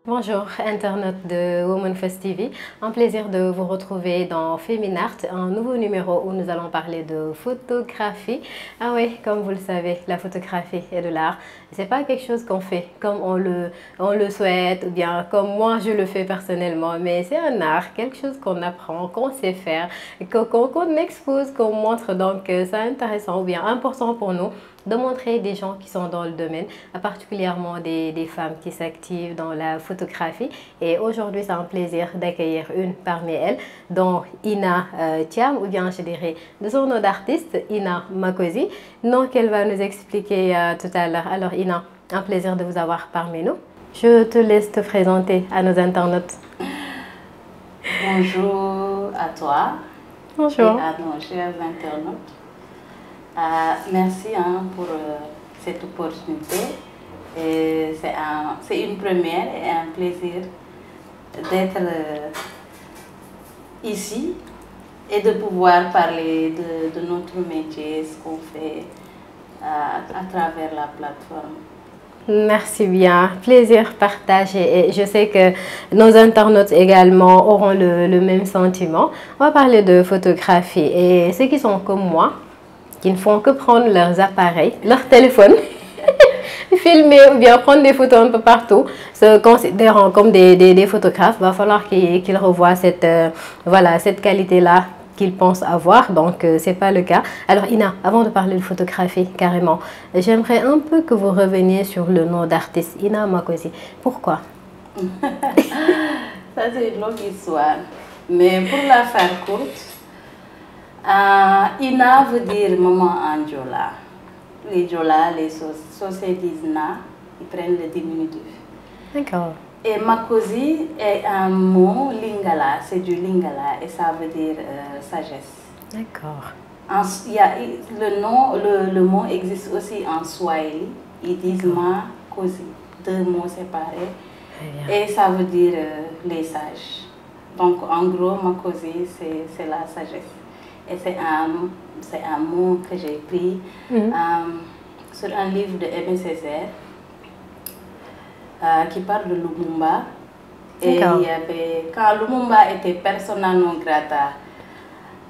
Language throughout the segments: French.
Bonjour, internautes de Women First TV. Un plaisir de vous retrouver dans Féminart, un nouveau numéro où nous allons parler de photographie. Ah oui, comme vous le savez, la photographie est de l'art. C'est pas quelque chose qu'on fait comme on le souhaite ou bien comme moi je le fais personnellement, mais c'est un art, quelque chose qu'on apprend, qu'on sait faire, qu'on expose, qu'on montre. Donc c'est intéressant ou bien important pour nous de montrer des gens qui sont dans le domaine, particulièrement des femmes qui s'activent dans la photographie. Et aujourd'hui, c'est un plaisir d'accueillir une parmi elles, dont Ina Thiam, ou bien je dirais de son nom d'artiste, Ina Makosi, nom qu'elle va nous expliquer tout à l'heure. Alors Ina, un plaisir de vous avoir parmi nous. Je te laisse te présenter à nos internautes. Bonjour à toi. Bonjour. Et à nos chers internautes. Merci pour cette opportunité. C'est une première et un plaisir d'être ici et de pouvoir parler de notre métier, ce qu'on fait à travers la plateforme. Merci bien, plaisir partagé et je sais que nos internautes également auront le même sentiment. On va parler de photographie et ceux qui sont comme moi, qui ne font que prendre leurs appareils, leur téléphone, filmer ou bien prendre des photos un peu partout, se considérant comme des photographes, va falloir qu'ils revoient voilà, cette qualité-là qu'ils pensent avoir, donc c'est pas le cas. Alors Ina, avant de parler de photographie carrément, j'aimerais un peu que vous reveniez sur le nom d'artiste, Ina Makosi. Pourquoi? Ça c'est une longue histoire, mais pour la faire courte, Ina veut dire maman en Djola. Les Djola, les Socé disent Na, ils prennent le diminutif. D'accord. Et Makosi est un mot lingala, c'est du lingala et ça veut dire sagesse. D'accord. Le mot existe aussi en Swahili, ils disent Makosi, deux mots séparés, et ça veut dire les sages. Donc en gros, Makosi c'est la sagesse. Et c'est un mot que j'ai pris sur un livre de Aimé Césaire qui parle de Lumumba. Et il y avait, quand Lumumba était persona non grata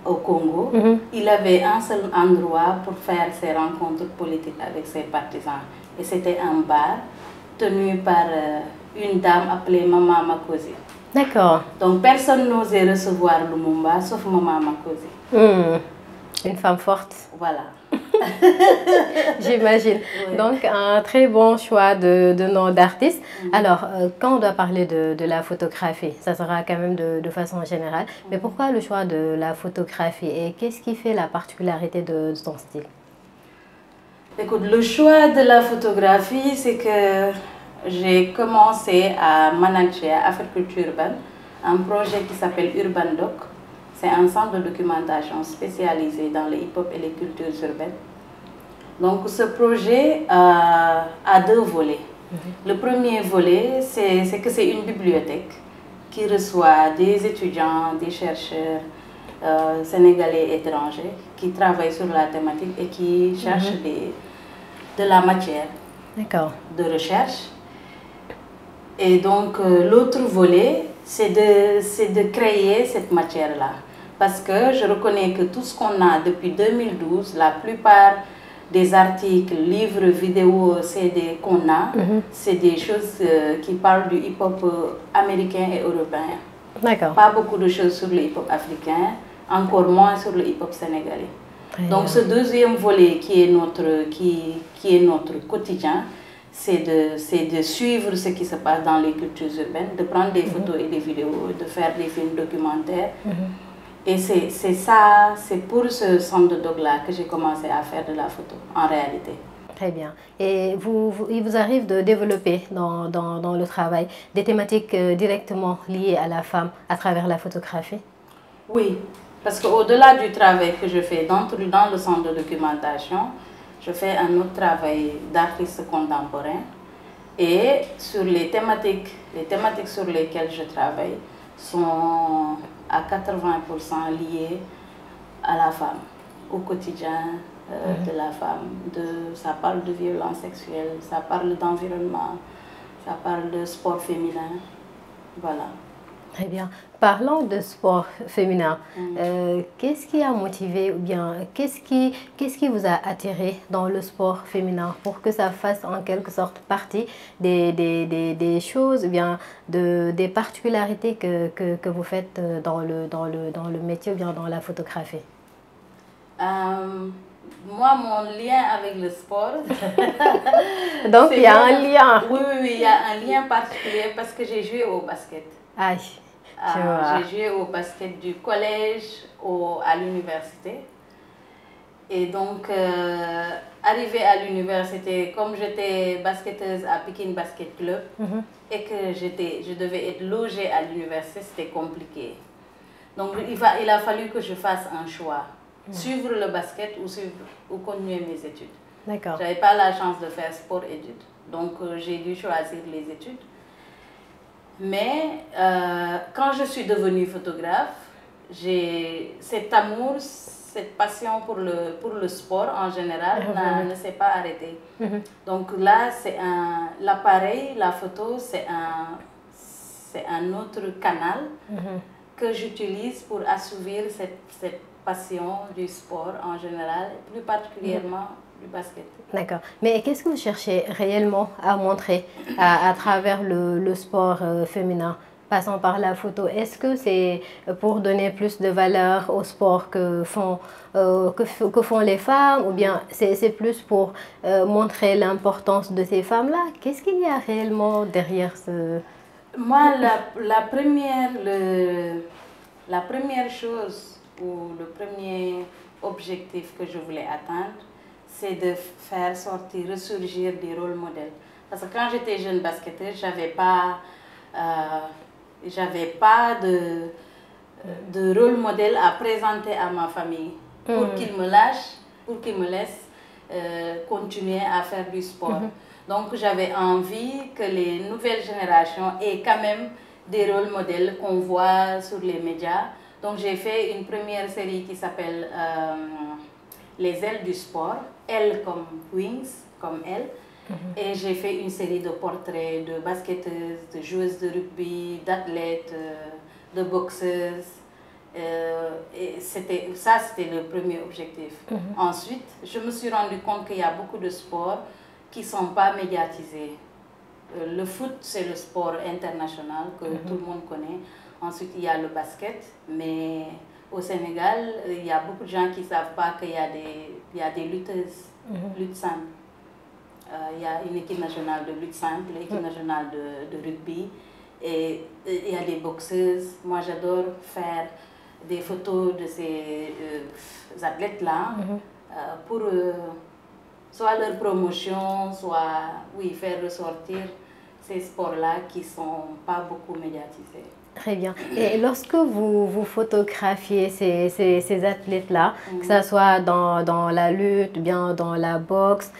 au Congo, il avait un seul endroit pour faire ses rencontres politiques avec ses partisans. Et c'était un bar tenu par une dame appelée Maman Makosi. D'accord. Donc personne n'osait recevoir Lumumba sauf Maman Makosi. Une femme forte. Voilà. J'imagine. Oui. Donc un très bon choix de nom d'artiste. Alors quand on doit parler de la photographie, ça sera quand même de façon générale. Mais pourquoi le choix de la photographie et qu'est-ce qui fait la particularité de ton style? Écoute, le choix de la photographie, c'est que j'ai commencé à manager à Afroculture Urbaine, un projet qui s'appelle Urban Doc. C'est un centre de documentation spécialisé dans le hip-hop et les cultures urbaines. Donc ce projet a deux volets. Le premier volet, c'est que c'est une bibliothèque qui reçoit des étudiants, des chercheurs sénégalais et étrangers qui travaillent sur la thématique et qui cherchent de la matière de recherche. Et donc l'autre volet, c'est de créer cette matière-là. Parce que je reconnais que tout ce qu'on a depuis 2012, la plupart des articles, livres, vidéos, CD qu'on a, c'est des choses qui parlent du hip-hop américain et européen. D'accord. Pas beaucoup de choses sur le hip-hop africain, encore moins sur le hip-hop sénégalais. Donc ce deuxième volet qui est notre quotidien, c'est de suivre ce qui se passe dans les cultures urbaines, de prendre des photos et des vidéos, de faire des films documentaires. Et c'est pour ce centre de doc-là que j'ai commencé à faire de la photo, en réalité. Très bien. Et il vous arrive de développer dans le travail des thématiques directement liées à la femme à travers la photographie? Oui, parce qu'au-delà du travail que je fais dans le centre de documentation, je fais un autre travail d'artiste contemporain. Et sur les thématiques sur lesquelles je travaille sont à 80% liées à la femme, au quotidien de la femme. Ça parle de violence sexuelle, ça parle d'environnement, Ça parle de sport féminin. Voilà. Très bien. Parlons de sport féminin. Qu'est-ce qui a motivé ou bien qu'est-ce qui vous a attiré dans le sport féminin pour que ça fasse en quelque sorte partie des choses ou bien des particularités que vous faites dans le métier ou bien dans la photographie? Moi, mon lien avec le sport. Donc, il y a un lien. Oui, oui, oui, il y a un lien particulier parce que j'ai joué au basket. Aïe, j'ai joué au basket du collège à l'université. Et donc, arrivée à l'université, comme j'étais basketteuse à Pekin Basket Club et que je devais être logée à l'université, c'était compliqué. Donc, il a fallu que je fasse un choix. Suivre le basket ou continuer mes études. D'accord. Je n'avais pas la chance de faire sport-études, donc j'ai dû choisir les études. Mais quand je suis devenue photographe, j'ai cet amour, cette passion pour le sport en général ne s'est pas arrêtée. Donc là, l'appareil, la photo, c'est un autre canal que j'utilise pour assouvir cette passion du sport en général, plus particulièrement du basket. D'accord. Mais qu'est-ce que vous cherchez réellement à montrer à travers le sport féminin, passant par la photo? Est-ce que c'est pour donner plus de valeur au sport que font les femmes, ou bien c'est plus pour montrer l'importance de ces femmes-là? Qu'est-ce qu'il y a réellement derrière ce... Moi, la première chose ou le premier objectif que je voulais atteindre, c'est de faire ressurgir des rôles modèles. Parce que quand j'étais jeune basketteuse, j'avais pas de rôle modèle à présenter à ma famille pour qu'ils me lâchent, pour qu'ils me laissent continuer à faire du sport. Donc j'avais envie que les nouvelles générations aient quand même des rôles modèles qu'on voit sur les médias. Donc j'ai fait une première série qui s'appelle Les ailes du sport, L comme Wings, comme elle. Et j'ai fait une série de portraits de basketteuses, de joueuses de rugby, d'athlètes, de boxeuses. Et c'était le premier objectif. Ensuite, je me suis rendu compte qu'il y a beaucoup de sports qui ne sont pas médiatisés. Le foot, c'est le sport international que tout le monde connaît. Ensuite, il y a le basket, mais au Sénégal, il y a beaucoup de gens qui ne savent pas qu'il y a des lutteuses, lutte simple. Il y a une équipe nationale de lutte simple, l'équipe nationale de rugby, et il y a des boxeuses. Moi, j'adore faire des photos de ces athlètes-là pour soit leur promotion, soit faire ressortir ces sports-là qui ne sont pas beaucoup médiatisés. Très bien. Et lorsque vous photographiez ces athlètes-là, que ce soit dans la lutte, bien dans la boxe,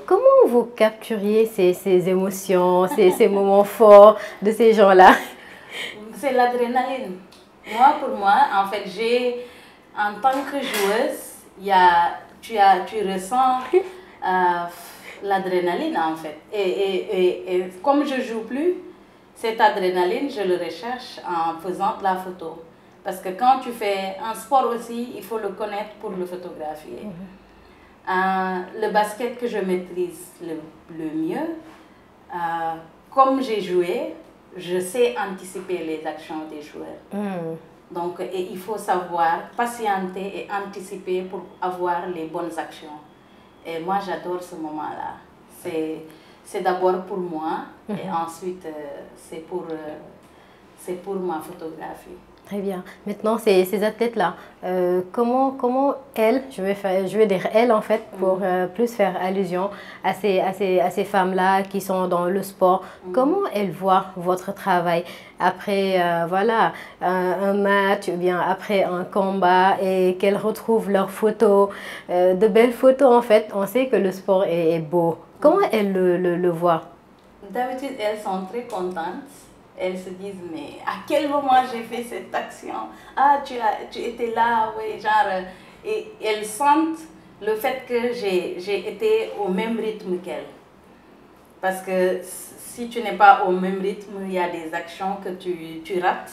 comment vous capturiez ces émotions, ces moments forts de ces gens-là? C'est l'adrénaline. Pour moi, en fait, en tant que joueuse, tu ressens l'adrénaline, en fait. Et comme je ne joue plus, cette adrénaline, je le recherche en faisant de la photo. Parce que quand tu fais un sport aussi, il faut le connaître pour le photographier. Le basket que je maîtrise le mieux, comme j'ai joué, je sais anticiper les actions des joueurs. Donc, il faut savoir patienter et anticiper pour avoir les bonnes actions. Et moi, j'adore ce moment-là. C'est d'abord pour moi et ensuite c'est pour ma photographie. Très bien. Maintenant, ces athlètes-là, comment elles, je vais dire elles en fait, pour plus faire allusion à ces femmes-là qui sont dans le sport, comment elles voient votre travail après voilà, un match ou bien après un combat et qu'elles retrouvent leurs photos, de belles photos en fait, on sait que le sport est beau. Comment elles le voient? D'habitude, elles sont très contentes. Elles se disent, mais à quel moment j'ai fait cette action? Ah, tu étais là, oui, genre. Et elles sentent le fait que j'ai été au même rythme qu'elles. Parce que si tu n'es pas au même rythme, il y a des actions que tu rates.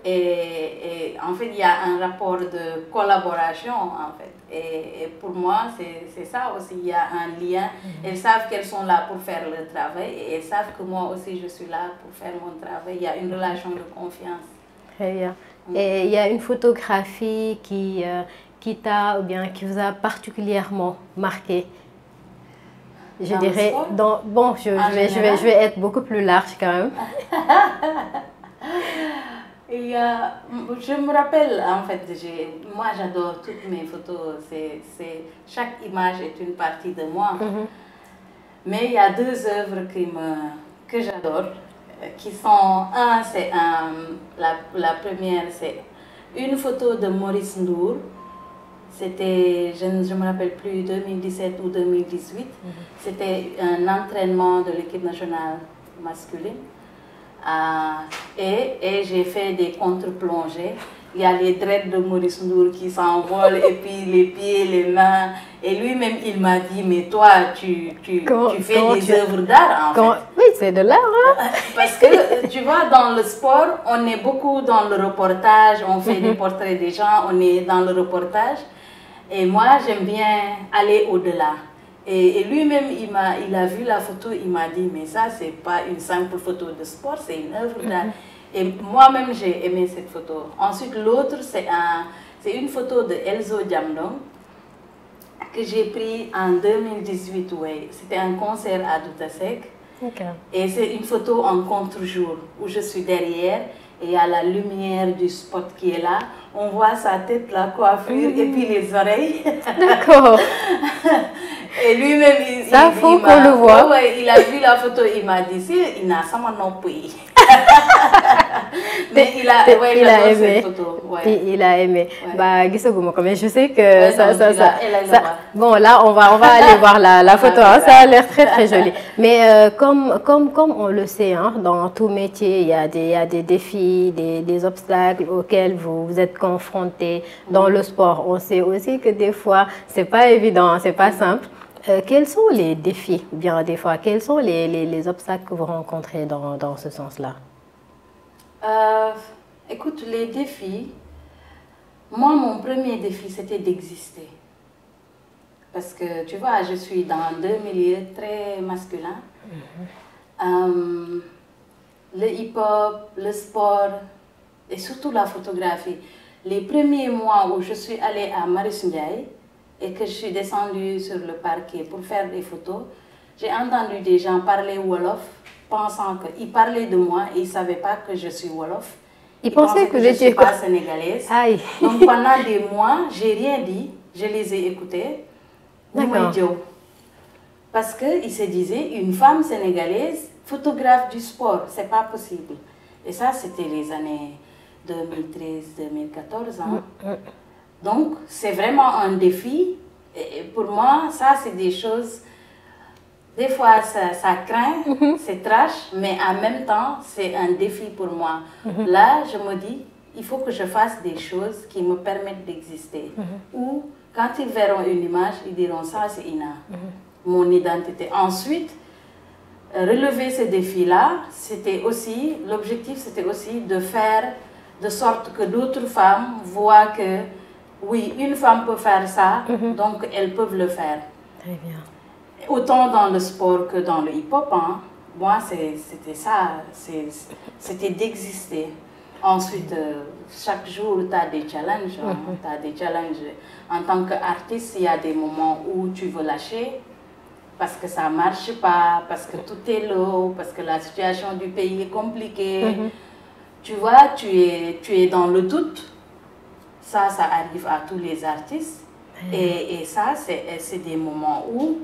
Et en fait, il y a un rapport de collaboration, en fait. Et pour moi, c'est ça aussi. Il y a un lien. Elles savent qu'elles sont là pour faire le travail et elles savent que moi aussi, je suis là pour faire mon travail. Il y a une relation de confiance. Très bien. Et il y a une photographie qui t'a ou bien qui vous a particulièrement marqué? Je dirais, bon, je vais être beaucoup plus large quand même. Je me rappelle, en fait, moi j'adore toutes mes photos. Chaque image est une partie de moi. Mais il y a deux œuvres que j'adore, qui sont, la première, c'est une photo de Maurice Ndour. C'était, je ne me rappelle plus, 2017 ou 2018. C'était un entraînement de l'équipe nationale masculine. Et j'ai fait des contre-plongées. Il y a les dreads de Maurice Ndour qui s'envolent et puis les pieds, les mains. Et lui-même, il m'a dit, mais toi, tu fais des œuvres d'art en fait. Oui, c'est de l'art. Hein? Parce que, tu vois, dans le sport, on est beaucoup dans le reportage, on fait des portraits des gens, on est dans le reportage. Et moi, j'aime bien aller au-delà. Et lui-même, il a vu la photo, il m'a dit, mais ça, c'est pas une simple photo de sport, c'est une œuvre d'art. Et moi-même, j'ai aimé cette photo. Ensuite, l'autre, c'est une photo de Elzo Jamdong que j'ai pris en 2018. Ouais. C'était un concert à Doutasek. Et c'est une photo en contre-jour où je suis derrière et il y a la lumière du spot qui est là. On voit sa tête, la coiffure et puis les oreilles. D'accord. Et lui-même, il a vu la photo, il m'a dit, il n'a pas non plus. Mais il a aimé. Cette photo. Ouais. Il a aimé. Ouais. Bah, mais je sais que ça. Bon, là, on va aller voir la photo. Hein, ça a l'air très très joli. Mais comme on le sait, hein, dans tout métier, il y a des défis, des obstacles auxquels vous êtes confrontés. Dans le sport, on sait aussi que des fois, c'est pas évident, c'est pas simple. Quels sont les défis, ou bien des fois, quels sont les obstacles que vous rencontrez dans ce sens-là? Écoute, les défis, moi, mon premier défi, c'était d'exister. Parce que, tu vois, je suis dans deux milieux très masculins. Le hip-hop, le sport et surtout la photographie. Les premiers mois où je suis allée à Marius Ndiaye, et que je suis descendue sur le parquet pour faire des photos, j'ai entendu des gens parler Wolof, pensant qu'ils parlaient de moi et ils ne savaient pas que je suis Wolof. Ils pensaient que je ne suis pas sénégalaise. Aïe. Donc pendant des mois, je n'ai rien dit, je les ai écoutés. Parce qu'ils se disaient, une femme sénégalaise, photographe du sport, ce n'est pas possible. Et ça, c'était les années 2013-2014. Hein. Donc, c'est vraiment un défi. Et pour moi, ça, c'est des choses... Des fois, ça craint, c'est trash, mais en même temps, c'est un défi pour moi. Là, je me dis, il faut que je fasse des choses qui me permettent d'exister. Ou, quand ils verront une image, ils diront, ça, c'est Ina, mon identité. Ensuite, relever ce défi-là, l'objectif, c'était aussi de faire de sorte que d'autres femmes voient que oui, une femme peut faire ça, donc elles peuvent le faire. Très bien. Autant dans le sport que dans le hip-hop, hein. Moi, c'était ça, c'était d'exister. Ensuite, chaque jour, tu as des challenges. Hein. Tu as des challenges. En tant qu'artiste, il y a des moments où tu veux lâcher parce que ça ne marche pas, parce que tout est lourd, parce que la situation du pays est compliquée. Tu vois, tu es dans le doute. Ça arrive à tous les artistes. Et ça, c'est des moments où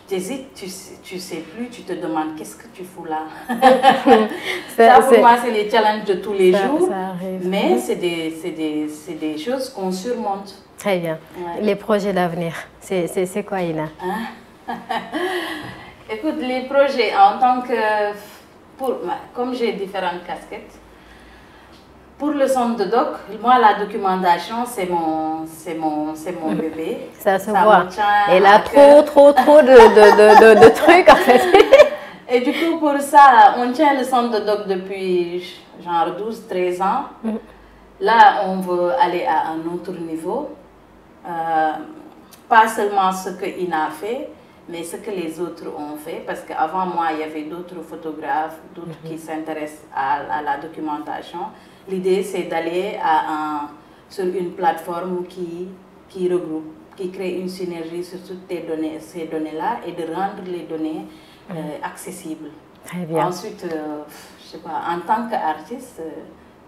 tu hésites, tu sais plus, tu te demandes qu'est-ce que tu fous là. Ça, pour moi, c'est les challenges de tous les jours. Ça arrive. Mais c'est des choses qu'on surmonte. Très bien. Ouais. Les projets d'avenir, c'est quoi, Ina? Écoute, les projets en tant que... comme j'ai différentes casquettes, Pour le centre de doc, moi la documentation c'est mon bébé. Ça se voit. Elle a à cœur. trop de trucs en fait. Et du coup pour ça, on tient le centre de doc depuis genre 12-13 ans. Là, on veut aller à un autre niveau. Pas seulement ce que Ina a fait, mais ce que les autres ont fait. Parce qu'avant moi, il y avait d'autres photographes, d'autres qui s'intéressent à la documentation. L'idée, c'est d'aller sur une plateforme qui regroupe, qui crée une synergie sur toutes ces données-là et de rendre les données accessibles. Très bien. Ensuite, je sais pas, en tant qu'artiste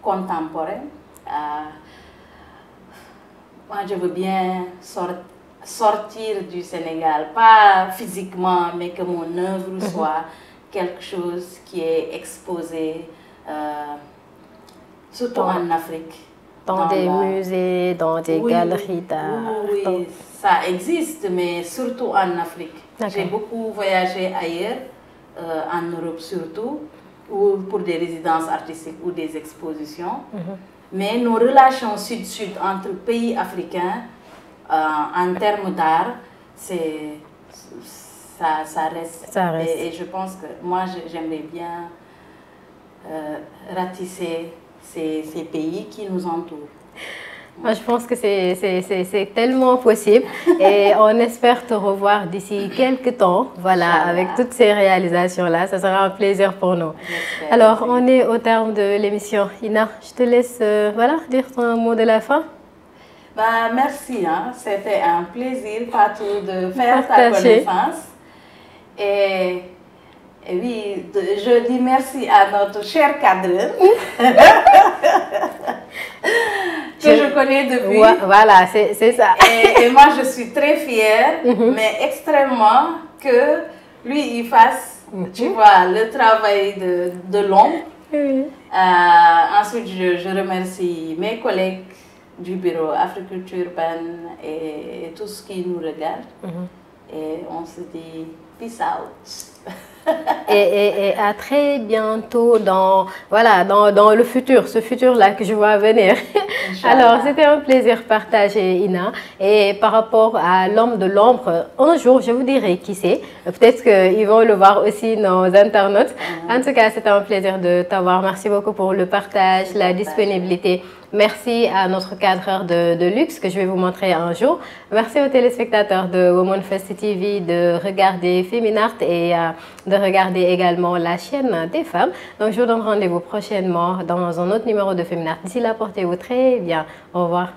contemporain, moi, je veux bien sortir du Sénégal, pas physiquement, mais que mon œuvre soit quelque chose qui est exposé, surtout en Afrique. Dans des musées, dans des galeries d'art. Oui, ça existe, mais surtout en Afrique. J'ai beaucoup voyagé ailleurs, en Europe surtout, ou pour des résidences artistiques ou des expositions. Mais nos relations sud-sud entre pays africains, en termes d'art, ça reste. Ça reste. Et je pense que moi, j'aimerais bien ratisser ces pays qui nous entourent. Moi, je pense que c'est tellement possible et on espère te revoir d'ici quelques temps, voilà, avec toutes ces réalisations-là. Ça sera un plaisir pour nous. Alors, on est au terme de l'émission. Ina, je te laisse voilà, dire ton mot de la fin. Bah, merci, hein. C'était un plaisir, Fatou, de faire ta connaissance. Et oui, je dis merci à notre cher cadre. Que je connais depuis. Voilà, c'est ça. Et moi, je suis très fière, mais extrêmement que lui, il fasse, tu vois, le travail de l'ombre. Ensuite, je remercie mes collègues du bureau Africulture Urbaine et tout ce qui nous regarde. Et on se dit peace out. Et à très bientôt dans le futur, ce futur-là que je vois venir. Alors, c'était un plaisir partagé, Ina. Et par rapport à l'homme de l'ombre, un jour, je vous dirai qui c'est. Peut-être qu'ils vont le voir aussi, nos internautes. En tout cas, c'était un plaisir de t'avoir. Merci beaucoup pour le partage, la disponibilité. Merci à notre cadreur de luxe que je vais vous montrer un jour. Merci aux téléspectateurs de Women Fest TV de regarder Féminart et de regarder également la chaîne des femmes. Donc, je vous donne rendez-vous prochainement dans un autre numéro de Féminart. D'ici là, portez-vous très bien. Au revoir.